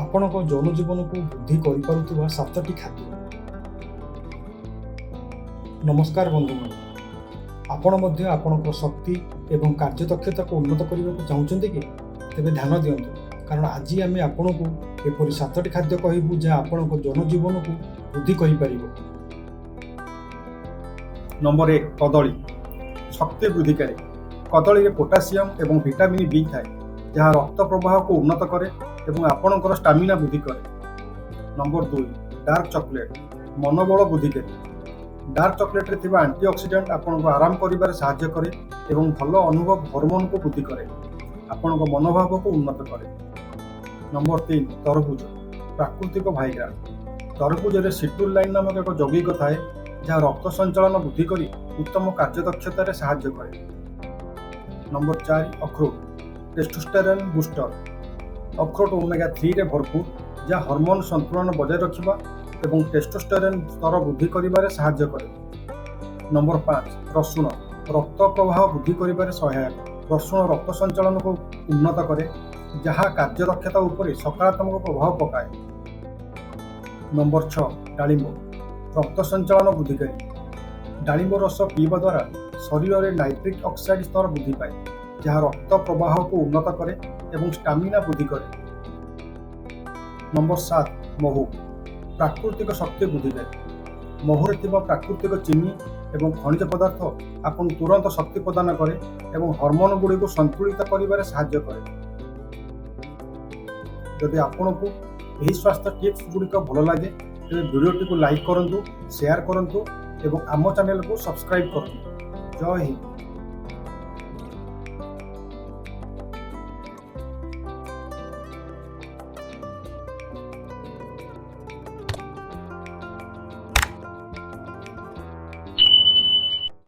ଆପଣଙ୍କ ଜନଜୀବନକୁ ବୃଦ୍ଧି କରିପାରୁଥିବା 7ଟି ଖାଦ୍ୟ। ନମସ୍କାର ବନ୍ଧୁଗଣ, ଆପଣ ମଧ୍ୟ ଆପଣଙ୍କ ଶକ୍ତି ଏବଂ କାର୍ଯ୍ୟଦକ୍ଷତାକୁ ଉନ୍ନତ କରିବାକୁ ଚାହୁଁଛନ୍ତି କି? ତେବେ ଧ୍ୟାନ ଦିଅନ୍ତୁ, କାରଣ ଆଜି ଆମେ ଆପଣଙ୍କୁ ଏପରି 7ଟି ଖାଦ୍ୟ କହିବୁ ଯାହା ଆପଣଙ୍କ ଜନଜୀବନକୁ ବୃଦ୍ଧି କରିପାରିବ। ନମ୍ବର 1, କଦଳୀ। ଶକ୍ତି ବୃଦ୍ଧିକାରୀ। କଦଳୀରେ ପୋଟାସିୟମ୍ ଏବଂ ଭିଟାମିନ୍ B ଥାଏ, ଯାହା ରକ୍ତ ପ୍ରବାହକୁ ଉନ୍ନତ କରେ ଏବଂ ଆପଣଙ୍କର ଷ୍ଟାମିନା ବୃଦ୍ଧି କରେ। Number 2, dark chocolate. ମନୋବଳ ବୃଦ୍ଧିକାରୀ। ଡାର୍କ ଚକୋଲେଟ୍ରେ ଥିବା ଆଣ୍ଟିଅକ୍ସିଡାଣ୍ଟ ଆପଣଙ୍କୁ ଆରାମ କରିବାରେ ସାହାଯ୍ୟ କରେ ଏବଂ ଭଲ ଅନୁଭବ ହରମୋନ୍କୁ ବୃଦ୍ଧି କରେ, ଆପଣଙ୍କ ମନୋଭାବକୁ ଉନ୍ନତ କରେ। ନମ୍ବର 3, ତରଭୁଜ। ପ୍ରାକୃତିକ ଭାଇବ୍ରାନ୍। ତରଭୁଜରେ ସିଟ୍ରୁଲାଇନ୍ ନାମକ ଏକ ଯୌଗିକ ଥାଏ, ଯାହା ରକ୍ତ ସଞ୍ଚାଳନ ବୃଦ୍ଧି କରି ଉତ୍ତମ କାର୍ଯ୍ୟଦକ୍ଷତାରେ ସାହାଯ୍ୟ କରେ। ନମ୍ବର 4, ଅଖରୋଟ। Testosterone booster. ଅଖରୋଟ ଓମେଗା 3ରେ ଭରପୁର, ଯାହା ହରମୋନ୍ ସନ୍ତୁଳନ ବଜାୟ ରଖିବା ଏବଂ ଟେଷ୍ଟୋଷ୍ଟେରୋନ୍ ସ୍ତର ବୃଦ୍ଧି କରିବାରେ ସାହାଯ୍ୟ କରେ। ନମ୍ବର 5, ରସୁଣ। ରକ୍ତ ପ୍ରବାହ ବୃଦ୍ଧି କରିବାରେ ସହାୟକ। ରସୁଣ ରକ୍ତ ସଞ୍ଚାଳନକୁ ଉନ୍ନତ କରେ, ଯାହା କାର୍ଯ୍ୟଦକ୍ଷତା ଉପରେ ସକାରାତ୍ମକ ପ୍ରଭାବ ପକାଏ। ନମ୍ବର 6, ଡାଳିମ୍ବ। ରକ୍ତ ସଞ୍ଚାଳନ ବୃଦ୍ଧିକାରୀ। ଡାଳିମ୍ବ ରସ ପିଇବା ଦ୍ୱାରା ଶରୀରରେ ନାଇଟ୍ରିକ୍ ଅକ୍ସାଇଡ୍ ସ୍ତର ବୃଦ୍ଧି ପାଏ, ଯାହା ରକ୍ତ ପ୍ରବାହକୁ ଉନ୍ନତ କରେ ଏବଂ ଷ୍ଟାମିନା ବୃଦ୍ଧି କରେ। ନମ୍ବର 7, ମହୁ। ପ୍ରାକୃତିକ ଶକ୍ତି ବୃଦ୍ଧିକାରୀ। ମହୁରେ ଥିବା ପ୍ରାକୃତିକ ଚିନି ଏବଂ ଖଣିଜ ପଦାର୍ଥ ଆପଣଙ୍କୁ ତୁରନ୍ତ ଶକ୍ତି ପ୍ରଦାନ କରେ ଏବଂ ହରମୋନ୍ ଗୁଡ଼ିକୁ ସନ୍ତୁଳିତ କରିବାରେ ସାହାଯ୍ୟ କରେ। ଯଦି ଆପଣଙ୍କୁ ଏହି ସ୍ୱାସ୍ଥ୍ୟ ଟିପ୍ସ ଗୁଡ଼ିକ ଭଲ ଲାଗେ, ତେବେ ଭିଡ଼ିଓଟିକୁ ଲାଇକ୍ କରନ୍ତୁ, ସେୟାର କରନ୍ତୁ ଏବଂ ଆମ ଚ୍ୟାନେଲକୁ ସବସ୍କ୍ରାଇବ୍ କରନ୍ତୁ। ଜୟ ହିନ୍ଦ।